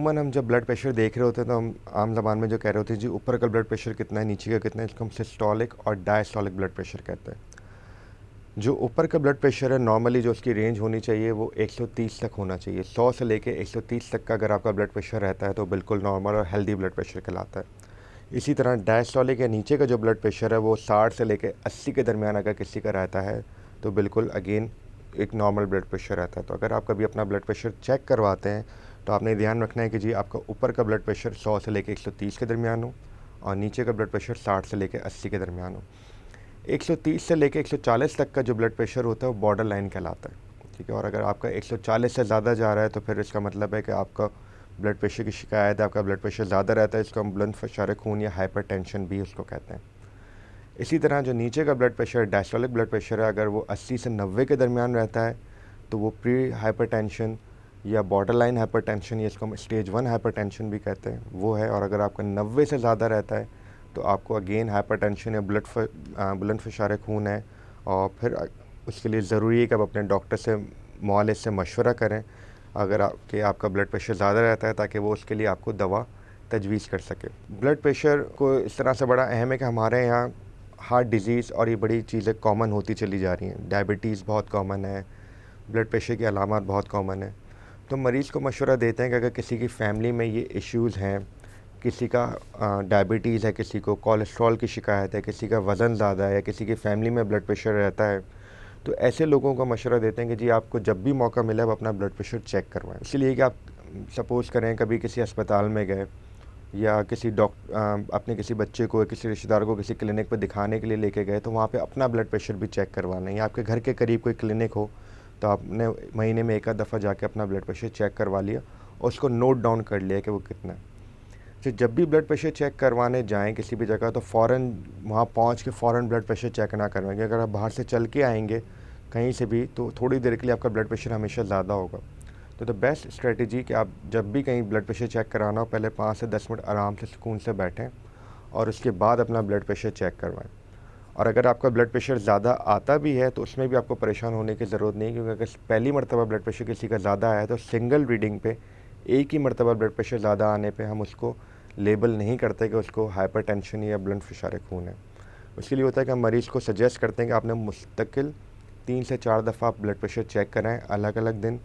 अमूमन हम जब ब्लड प्रेशर देख रहे होते हैं तो हम आम ज़बान में जो कह रहे होते हैं जी ऊपर का ब्लड प्रेशर कितना है, नीचे का कितना है, इसको हम सिस्टोलिक और डायस्टोलिक ब्लड प्रेशर कहते हैं। जो ऊपर का ब्लड प्रेशर है नॉर्मली जो उसकी रेंज होनी चाहिए वो 130 तक होना चाहिए। 100 से लेके 130 तक का अगर आपका ब्लड प्रेशर रहता है तो बिल्कुल नॉर्मल और हेल्दी ब्लड प्रेशर कहलाता है। इसी तरह डायस्टोलिक या नीचे का जो ब्लड प्रेशर है वो 60 से लेके 80 के दरमियान अगर किसी का रहता है तो बिल्कुल अगेन एक नॉर्मल ब्लड प्रेशर रहता है। तो अगर आप कभी अपना ब्लड प्रेशर चेक करवाते हैं तो आपने ध्यान रखना है कि जी आपका ऊपर का ब्लड प्रेशर 100 से लेके 130 के दरमियान हो और नीचे का ब्लड प्रेशर 60 से लेके 80 के दरमियान हो। 130 से लेके 140 तक का जो ब्लड प्रेशर होता है वो बॉर्डर लाइन कहलाता है, ठीक है। और अगर आपका 140 से ज़्यादा जा रहा है तो फिर इसका मतलब है कि आपका ब्लड प्रेशर की शिकायत है, आपका ब्लड प्रेशर ज़्यादा रहता है, इसको हम बुलंद फशारे खून या हाइपरटेंशन भी उसको कहते हैं। इसी तरह जो नीचे का blood pressure diastolic blood pressure है, अगर वो 80 से 90 के दरमियान रहता है तो वो प्री हाइपरटेंशन या बॉर्डर लाइन हाइपरटेंशन या इसको हम स्टेज 1 हाइपरटेंशन भी कहते हैं वो है। और अगर आपका 90 से ज़्यादा रहता है तो आपको अगेन हाइपरटेंशन या बुलंद फशारे खून है। और फिर उसके लिए ज़रूरी है कि आप अपने डॉक्टर से मुआलिज से मशवरा करें अगर आपका ब्लड प्रेशर ज़्यादा रहता है, ताकि वो उसके लिए आपको दवा तजवीज़ कर सके। ब्लड प्रेशर को इस तरह से बड़ा अहम है कि हमारे यहाँ हार्ट डिज़ीज़ और ये बड़ी चीज़ें कॉमन होती चली जा रही हैं। डायबिटीज़ बहुत कॉमन है, ब्लड प्रेशर की अलामत बहुत कॉमन है। तो मरीज़ को मशवरा देते हैं कि अगर किसी की फ़ैमिली में ये इश्यूज़ हैं, किसी का डायबिटीज़ है, किसी को कोलेस्ट्रॉल की शिकायत है, किसी का वज़न ज़्यादा है या किसी की फ़ैमिली में ब्लड प्रेशर रहता है, तो ऐसे लोगों को मशवरा देते हैं कि जी आपको जब भी मौका मिले आप अपना ब्लड प्रेशर चेक करवाएं। इसलिए कि आप सपोज़ करें कभी किसी अस्पताल में गए या किसी अपने किसी बच्चे को, किसी रिश्तेदार को किसी क्लिनिक पर दिखाने के लिए लेके गए, तो वहाँ पे अपना ब्लड प्रेशर भी चेक करवाना है। या आपके घर के करीब कोई क्लिनिक हो तो आपने महीने में एक आध दफ़ा जाके अपना ब्लड प्रेशर चेक करवा लिया और उसको नोट डाउन कर लिया कि वो कितना है। तो जब भी ब्लड प्रेशर चेक करवाने जाएं किसी भी जगह तो फ़ौरन वहाँ पहुँच के फ़ौरन ब्लड प्रेशर चेक ना करवाएं। अगर आप बाहर से चल के आएंगे कहीं से भी तो थोड़ी देर के लिए आपका ब्लड प्रेशर हमेशा ज़्यादा होगा। तो द बेस्ट स्ट्रेटजी कि आप जब भी कहीं ब्लड प्रेशर चेक कराना हो पहले 5 से 10 मिनट आराम से सुकून से बैठें और उसके बाद अपना ब्लड प्रेशर चेक करवाएं। और अगर आपका ब्लड प्रेशर ज़्यादा आता भी है तो उसमें भी आपको परेशान होने की ज़रूरत नहीं, क्योंकि अगर पहली मरतबा ब्लड प्रेशर किसी का ज़्यादा आया तो सिंगल रीडिंग पे एक ही मरतबा ब्लड प्रेशर ज़्यादा आने पे हम उसको लेबल नहीं करते कि उसको हाइपरटेंशन या ब्लड फशारे खून है। उसके लिए होता है कि हम मरीज़ को सजेस्ट करते हैं कि आपने मुस्तकिल 3 से 4 दफ़ा आप ब्लड प्रेशर चेक कराएं अलग अलग दिन।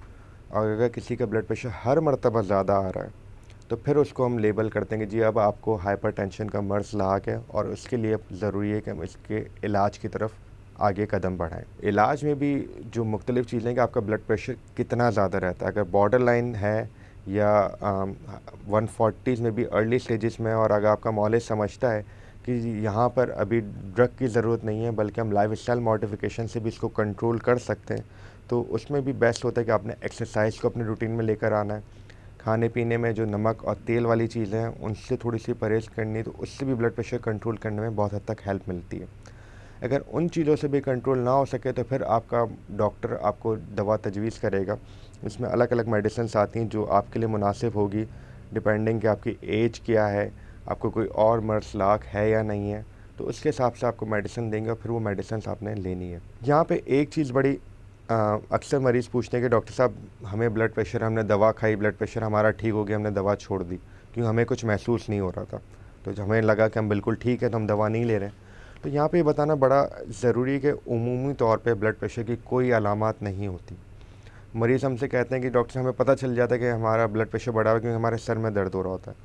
और अगर किसी का ब्लड प्रेशर हर मरतबा ज़्यादा आ रहा है तो फिर उसको हम लेबल करते हैं कि जी अब आपको हाइपरटेंशन का मर्ज़ लाक है और उसके लिए ज़रूरी है कि हम इसके इलाज की तरफ आगे कदम बढ़ाएं। इलाज में भी जो मुख्तलिफ़ चीज़ें कि आपका ब्लड प्रेशर कितना ज़्यादा रहता है, अगर बॉर्डर लाइन है या 140 में भी अर्ली स्टेजेस में, और अगर आपका मौलिद समझता है कि यहाँ पर अभी ड्रग की ज़रूरत नहीं है बल्कि हम लाइफस्टाइल मॉडिफिकेशन से भी इसको कंट्रोल कर सकते हैं, तो उसमें भी बेस्ट होता है कि आपने एक्सरसाइज को अपने रूटीन में लेकर आना है। खाने पीने में जो नमक और तेल वाली चीज़ें हैं उनसे थोड़ी सी परहेज़ करनी, तो उससे भी ब्लड प्रेशर कंट्रोल करने में बहुत हद तक हेल्प मिलती है। अगर उन चीज़ों से भी कंट्रोल ना हो सके तो फिर आपका डॉक्टर आपको दवा तजवीज़ करेगा। इसमें अलग अलग मेडिसिन आती हैं जो आपके लिए मुनासिब होगी डिपेंडिंग कि आपकी एज क्या है, आपको कोई और मर्ज़ लाक है या नहीं है, तो उसके हिसाब से आपको मेडिसिन देंगे और फिर वो मेडिसिन आपने लेनी है। यहाँ पे एक चीज़ बड़ी अक्सर मरीज़ पूछते हैं कि डॉक्टर साहब हमें ब्लड प्रेशर, हमने दवा खाई, ब्लड प्रेशर हमारा ठीक हो गया, हमने दवा छोड़ दी क्योंकि हमें कुछ महसूस नहीं हो रहा था, तो जब हमें लगा कि हम बिल्कुल ठीक है तो हम दवा नहीं ले रहे। तो यहाँ पे ये बताना बड़ा ज़रूरी है कि उमूमी तौर पे ब्लड प्रेशर की कोई अलामत नहीं होती। मरीज़ हमसे कहते हैं कि डॉक्टर साहब हमें पता चल जाता है कि हमारा ब्लड प्रेशर बढ़ा हुआ है क्योंकि हमारे सर में दर्द हो रहा होता है।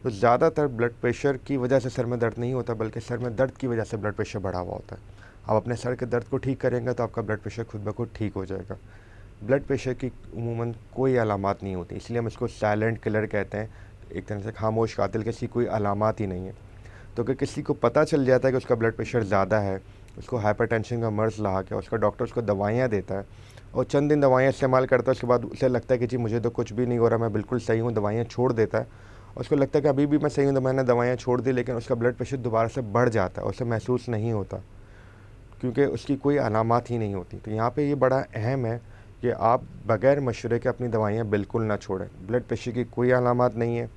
तो ज़्यादातर ब्लड प्रेशर की वजह से सर में दर्द नहीं होता बल्कि सर में दर्द की वजह से ब्लड प्रेशर बढ़ा हुआ होता है। आप अपने सर के दर्द को ठीक करेंगे तो आपका ब्लड प्रेशर खुद ब खुद ठीक हो जाएगा। ब्लड प्रेशर की उमूमन कोई अलामत नहीं होती, इसलिए हम इसको साइलेंट किलर कहते हैं, एक तरह से खामोश कातिल, किसी कोई अलामत ही नहीं है। तो अगर किसी को पता चल जाता है कि उसका ब्लड प्रेशर ज़्यादा है, उसको हाइपरटेंशन का मर्ज़ लाक है, उसका डॉक्टर उसको दवाइयाँ देता है और चंद दिन दवाइयाँ इस्तेमाल करता है, उसके बाद उसे लगता है कि जी मुझे तो कुछ भी नहीं हो रहा, मैं बिल्कुल सही हूँ, दवाइयाँ छोड़ देता है। और उसको लगता है कि अभी भी मैं सही हूँ, तो मैंने दवाइयाँ छोड़ दी, लेकिन उसका ब्लड प्रेशर दोबारा से बढ़ जाता है, उसे महसूस नहीं होता क्योंकि उसकी कोई अलामत ही नहीं होती। तो यहाँ पे ये बड़ा अहम है कि आप बग़ैर मशवरे के अपनी दवाइयाँ बिल्कुल ना छोड़ें। ब्लड प्रेशर की कोई अलामत नहीं है।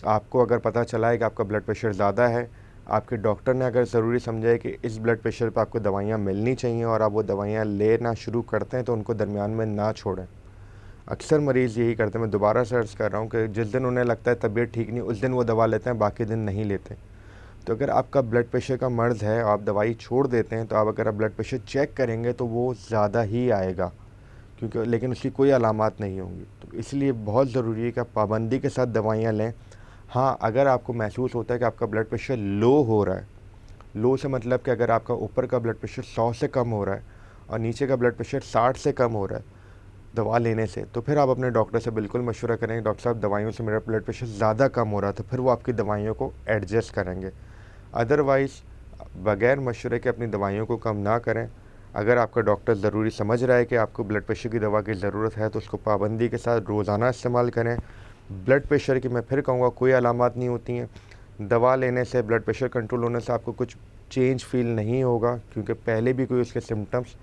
आपको अगर पता चला है कि आपका ब्लड प्रेशर ज़्यादा है, आपके डॉक्टर ने अगर ज़रूरी समझा है कि इस ब्लड प्रेशर पर आपको दवाइयाँ मिलनी चाहिए और आप वो दवाइयाँ लेना शुरू करते हैं, तो उनको दरमियान में ना छोड़ें। अक्सर मरीज़ यही करते हैं, मैं दोबारा से अर्ज़ कर रहा हूँ कि जिस दिन उन्हें लगता है तबीयत ठीक नहीं, उस दिन वो दवा लेते हैं, बाकी दिन नहीं लेते। तो अगर आपका ब्लड प्रेशर का मर्ज़ है, आप दवाई छोड़ देते हैं, तो आप अगर आप ब्लड प्रेशर चेक करेंगे तो वो ज़्यादा ही आएगा, क्योंकि लेकिन उसकी कोई अलामात नहीं होंगी। तो इसलिए बहुत ज़रूरी है कि आप पाबंदी के साथ दवाइयाँ लें। हाँ, अगर आपको महसूस होता है कि आपका ब्लड प्रेशर लो हो रहा है, लो से मतलब कि अगर आपका ऊपर का ब्लड प्रेशर 100 से कम हो रहा है और नीचे का ब्लड प्रेशर 60 से कम हो रहा है दवा लेने से, तो फिर आप अपने डॉक्टर से बिल्कुल मशवरा करें, डॉक्टर साहब दवाइयों से मेरा ब्लड प्रेशर ज़्यादा कम हो रहा है, तो फिर वो आपकी दवाइयों को एडजस्ट करेंगे। अदरवाइज़ बग़ैर मशवरे के अपनी दवाइयों को कम ना करें। अगर आपका डॉक्टर ज़रूरी समझ रहा है कि आपको ब्लड प्रेशर की दवा की ज़रूरत है, तो उसको पाबंदी के साथ रोज़ाना इस्तेमाल करें। ब्लड प्रेशर की मैं फिर कहूँगा कोई अलामात नहीं होती हैं। दवा लेने से, ब्लड प्रेशर कंट्रोल होने से आपको कुछ चेंज फ़ील नहीं होगा, क्योंकि पहले भी कोई उसके सिम्पटम्स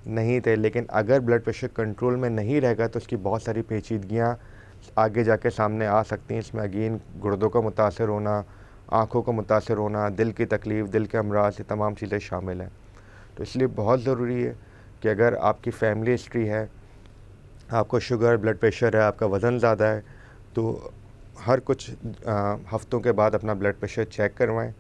नहीं थे। लेकिन अगर ब्लड प्रेशर कंट्रोल में नहीं रहेगा तो उसकी बहुत सारी पेचीदगियाँ आगे जाके सामने आ सकती हैं। इसमें अगेन गुर्दों का मुतासर होना, आँखों का मुतासर होना, दिल की तकलीफ़, दिल के अमराज, ये तमाम चीज़ें शामिल हैं। तो इसलिए बहुत ज़रूरी है कि अगर आपकी फ़ैमिली हिस्ट्री है, आपको शुगर, ब्लड प्रेशर है, आपका वज़न ज़्यादा है, तो हर कुछ हफ़्तों के बाद अपना ब्लड प्रेशर चेक करवाएं।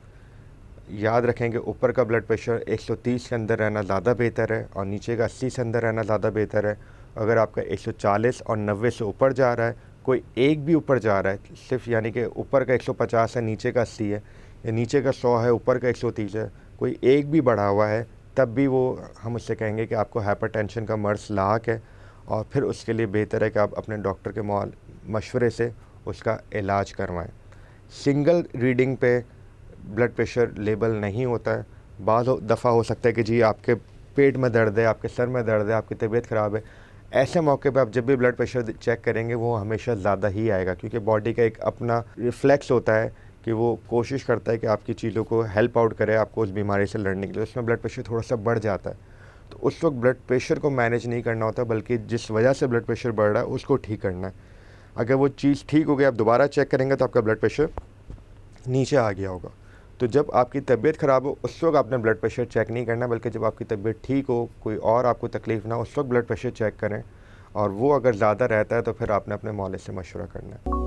याद रखें कि ऊपर का ब्लड प्रेशर 130 के अंदर रहना ज़्यादा बेहतर है और नीचे का 80 से अंदर रहना ज़्यादा बेहतर है। अगर आपका 140 और 90 से ऊपर जा रहा है, कोई एक भी ऊपर जा रहा है, सिर्फ यानी कि ऊपर का 150 है, नीचे का 80 है, या नीचे का 100 है, ऊपर का 130 है, कोई एक भी बढ़ा हुआ है, तब भी वो हम उससे कहेंगे कि आपको हाइपरटेंशन का मर्ज़ लाक है, और फिर उसके लिए बेहतर है कि आप अपने डॉक्टर के मशवरे से उसका इलाज करवाएँ। सिंगल रीडिंग पे ब्लड प्रेशर लेबल नहीं होता है। बाज़ दफ़ा हो सकता है कि जी आपके पेट में दर्द है, आपके सर में दर्द है, आपकी तबीयत ख़राब है। ऐसे मौके पे आप जब भी ब्लड प्रेशर चेक करेंगे वो हमेशा ज़्यादा ही आएगा, क्योंकि बॉडी का एक अपना रिफ्लेक्स होता है कि वो कोशिश करता है कि आपकी चीज़ों को हेल्प आउट करे, आपको उस बीमारी से लड़ने के लिए। उसमें ब्लड प्रेशर थोड़ा-सा बढ़ जाता है। तो उस वक्त ब्लड प्रेशर को मैनेज नहीं करना होता, बल्कि जिस वजह से ब्लड प्रेशर बढ़ रहा है उसको ठीक करना है। अगर वो चीज़ ठीक हो गई, आप दोबारा चेक करेंगे तो आपका ब्लड प्रेशर नीचे आ गया होगा। तो जब आपकी तबीयत ख़राब हो उस वक्त आपने ब्लड प्रेशर चेक नहीं करना, बल्कि जब आपकी तबीयत ठीक हो, कोई और आपको तकलीफ़ ना हो, उस वक्त ब्लड प्रेशर चेक करें। और वो अगर ज़्यादा रहता है तो फिर आपने अपने मौले से मशवरा करना है।